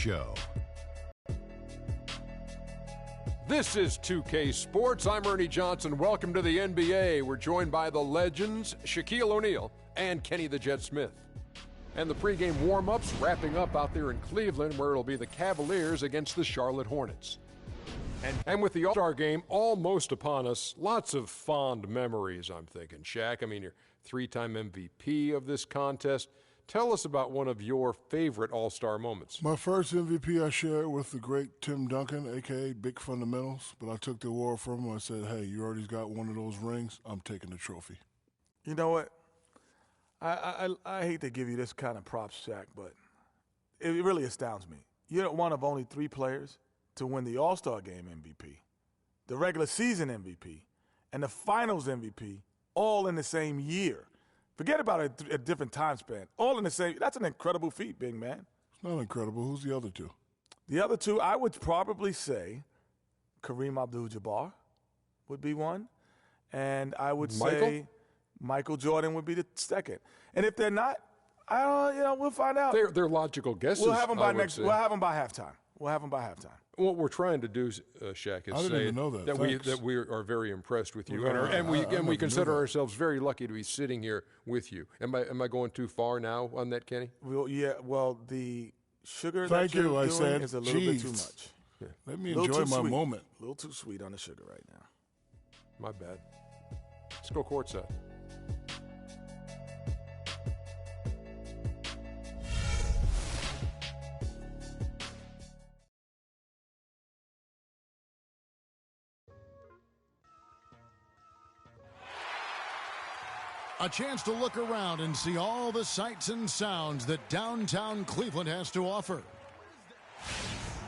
Show. This is 2K Sports. I'm Ernie Johnson. Welcome to the NBA. We're joined by the legends Shaquille O'Neal and Kenny the Jet Smith. And the pregame warm-ups wrapping up out there in Cleveland, where it'll be the Cavaliers against the Charlotte Hornets. And with the All-Star game almost upon us, lots of fond memories, I'm thinking. Shaq, I mean, you're three-time MVP of this contest. Tell us about one of your favorite All-Star moments. My first MVP I shared with the great Tim Duncan, a.k.a. Big Fundamentals, but I took the award from him. I said, hey, you already got one of those rings. I'm taking the trophy. You know what? I hate to give you this kind of props, Shaq, but it really astounds me. You're one of only 3 players to win the All-Star Game MVP, the regular season MVP, and the Finals MVP all in the same year. Forget about a different time span. All in the same. That's an incredible feat, big man. It's not incredible. Who's the other 2? The other 2, I would probably say Kareem Abdul-Jabbar would be one, and I would say Michael Jordan would be the second. And if they're not, I don't. We'll find out. They're logical guesses. We'll have them by We'll have them by halftime. What we're trying to do, Shaq, is say that we are very impressed with you, and we consider ourselves very lucky to be sitting here with you. Am I going too far now on that, Kenny? Well, yeah. Well, the sugar that you're doing is a little bit too much. Yeah. Let me enjoy my moment. A little too sweet on the sugar right now. My bad. Let's go courtside. A chance to look around and see all the sights and sounds that downtown Cleveland has to offer.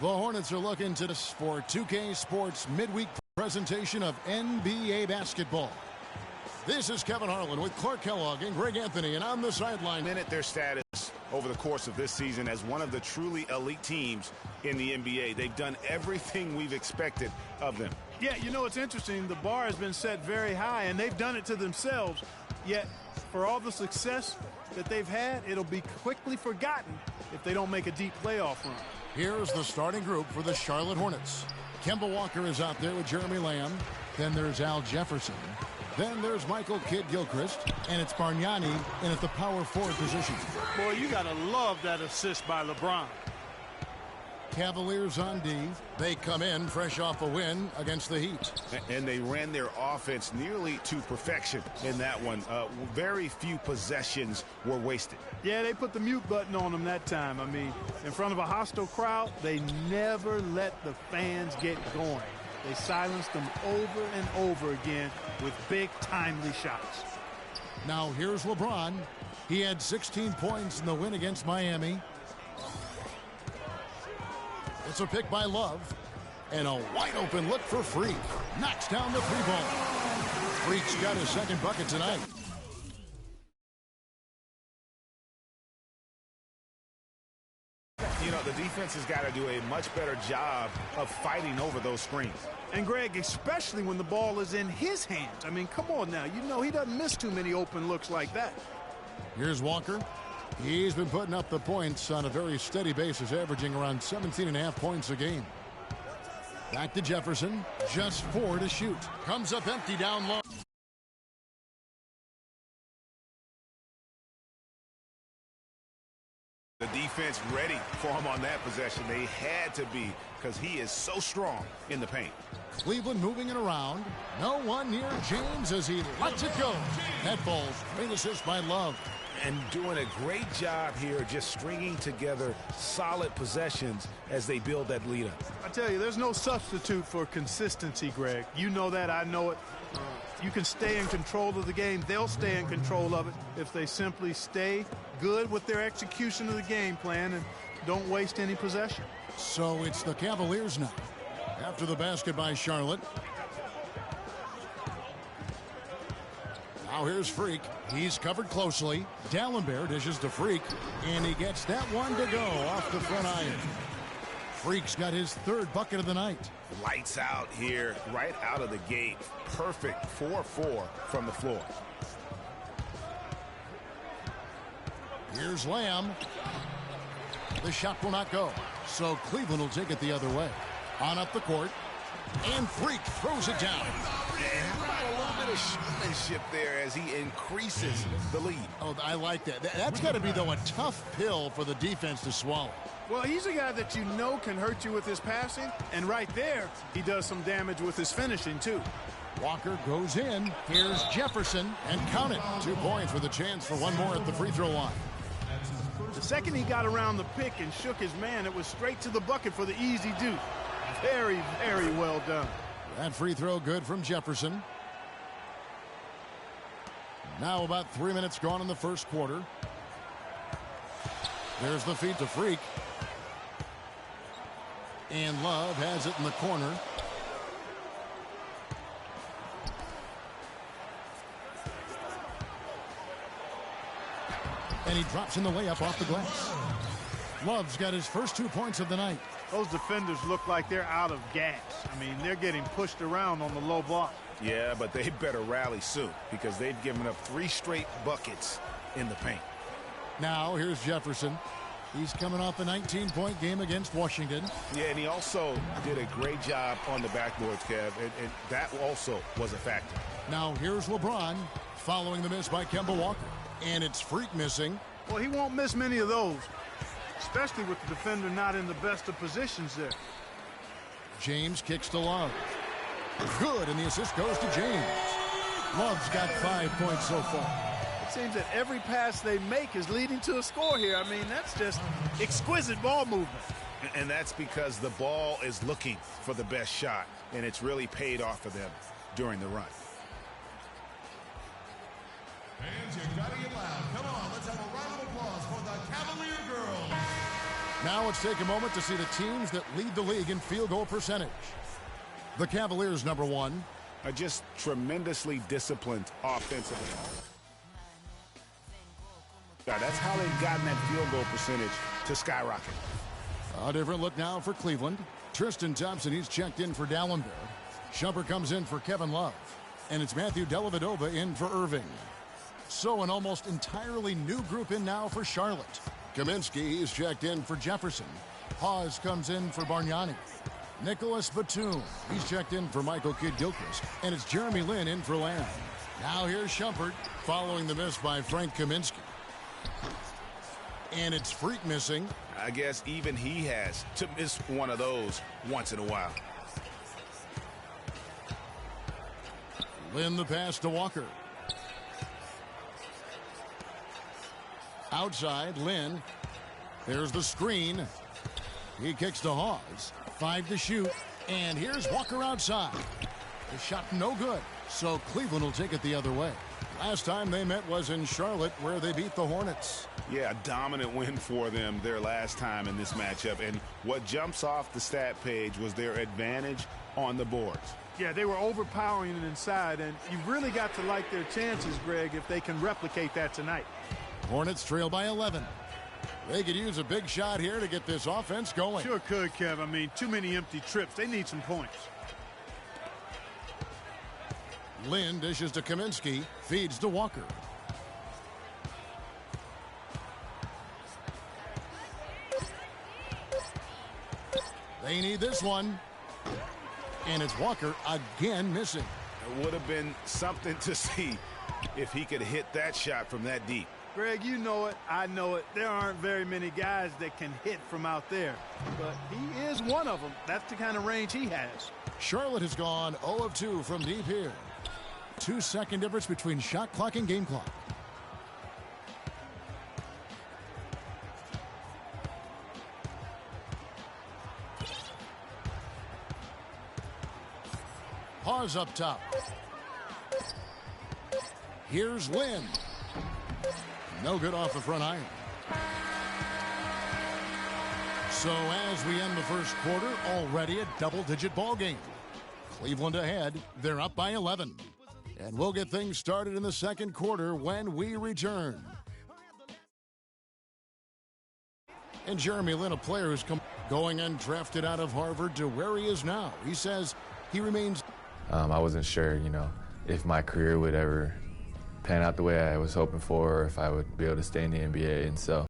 The Hornets are looking to this for 2K Sports midweek presentation of NBA basketball. This is Kevin Harlan with Clark Kellogg and Greg Anthony, and on the sideline. Their status over the course of this season as one of the truly elite teams in the NBA. They've done everything we've expected of them. Yeah, you know, it's interesting. The bar has been set very high, and they've done it to themselves. Yet, for all the success that they've had, it'll be quickly forgotten if they don't make a deep playoff run. Here's the starting group for the Charlotte Hornets. Kemba Walker is out there with Jeremy Lamb. Then there's Al Jefferson. Then there's Michael Kidd-Gilchrist, and it's Bargnani in at the power forward position. Boy, you got to love that assist by LeBron. Cavaliers on D. They come in fresh off a win against the Heat. And they ran their offense nearly to perfection in that one. Very few possessions were wasted. Yeah, they put the mute button on them that time. I mean, in front of a hostile crowd, they never let the fans get going. They silenced them over and over again with big, timely shots. Now here's LeBron. He had 16 points in the win against Miami. It's a pick by Love. And a wide-open look for Freak. Knocks down the 3-ball. Freak's got his second bucket tonight. You know, the defense has got to do a much better job of fighting over those screens. And, Greg, especially when the ball is in his hands. I mean, come on now. You know he doesn't miss too many open looks like that. Here's Walker. He's been putting up the points on a very steady basis, averaging around 17.5 points a game. Back to Jefferson. Just 4 to shoot. Comes up empty down low. The defense ready for him on that possession. They had to be, because he is so strong in the paint. Cleveland moving it around. No one near James as he lets it go. That ball's great assist by Love. And doing a great job here, just stringing together solid possessions as they build that lead up. I tell you, there's no substitute for consistency, Greg. You know that, I know it. You can stay in control of the game. They'll stay in control of it if they simply stay good with their execution of the game plan and don't waste any possession. So it's the Cavaliers now. After the basket by Charlotte. Now here's Freak. He's covered closely. Dallenberg dishes to Freak, and he gets that one to go off the front iron. Freak's got his third bucket of the night. Lights out here, right out of the gate. Perfect 4-4 from the floor. Here's Lamb. The shot will not go. so Cleveland will take it the other way. On up the court, and Freak throws it down. And how about a little bit of showmanship there as he increases the lead? Oh, I like that. That's got to be, though, a tough pill for the defense to swallow. Well, he's a guy that you know can hurt you with his passing, and right there, he does some damage with his finishing, too. Walker goes in. Here's Jefferson, and count it. 2 points with a chance for one more at the free throw line. The second he got around the pick and shook his man, it was straight to the bucket for the easy deuce. Very, very well done. That free throw good from Jefferson. Now about 3 minutes gone in the first quarter. There's the feed to Freak. And Love has it in the corner. And he drops in the layup off the glass. Love's got his first 2 points of the night. Those defenders look like they're out of gas. I mean, they're getting pushed around on the low block. Yeah, but they better rally soon because they've given up 3 straight buckets in the paint. Now here's Jefferson. He's coming off a 19-point game against Washington. Yeah, and he also did a great job on the backboards, Kev, and that also was a factor. Now here's LeBron following the miss by Kemba Walker. And it's Freak missing. Well, he won't miss many of those, especially with the defender not in the best of positions there. James kicks to Love. Good, and the assist goes to James. Love's got 5 points so far. It seems that every pass they make is leading to a score here. I mean, that's just exquisite ball movement. And that's because the ball is looking for the best shot, and it's really paid off for them during the run. Fans, you gotta get loud. Come on, let's have a round of applause for the Cavalier girls. Now let's take a moment to see the teams that lead the league in field goal percentage. The Cavaliers, number 1. Are just tremendously disciplined offensively. Yeah, that's how they've gotten that field goal percentage to skyrocket. A different look now for Cleveland. Tristan Thompson, he's checked in for Dallenberg. Shumpert comes in for Kevin Love. And it's Matthew Dellavedova in for Irving. So an almost entirely new group in now for Charlotte. Kaminsky is checked in for Jefferson. Hawes comes in for Bargnani. Nicholas Batum, he's checked in for Michael Kidd-Gilchrist. And it's Jeremy Lin in for Lamb. Now here's Shumpert following the miss by Frank Kaminsky. And it's Freak missing. I guess even he has to miss one of those once in a while. Lin the pass to Walker. Outside, Lin. There's the screen. He kicks to Hawes. 5 to shoot. And here's Walker outside. The shot no good. So Cleveland will take it the other way. Last time they met was in Charlotte, where they beat the Hornets. Yeah, a dominant win for them their last time in this matchup. And what jumps off the stat page was their advantage on the boards. Yeah, they were overpowering it inside, and you really got to like their chances, Greg, if they can replicate that tonight. Hornets trail by 11. They could use a big shot here to get this offense going. Sure could, Kev. I mean, too many empty trips. They need some points. Lin dishes to Kaminsky, feeds to Walker. They need this one. And it's Walker again missing. It would have been something to see if he could hit that shot from that deep. Greg, you know it. I know it. There aren't very many guys that can hit from out there. But he is one of them. That's the kind of range he has. Charlotte has gone 0 of 2 from deep here. 2-second difference between shot clock and game clock. Hawes up top. Here's Lin. No good off the front iron. So as we end the first quarter, already a double-digit ball game. Cleveland ahead. They're up by 11. And we'll get things started in the second quarter when we return. And Jeremy Lin, a player who's going undrafted out of Harvard to where he is now. He says he remains. I wasn't sure, if my career would ever pan out the way I was hoping for, or if I would be able to stay in the NBA. And so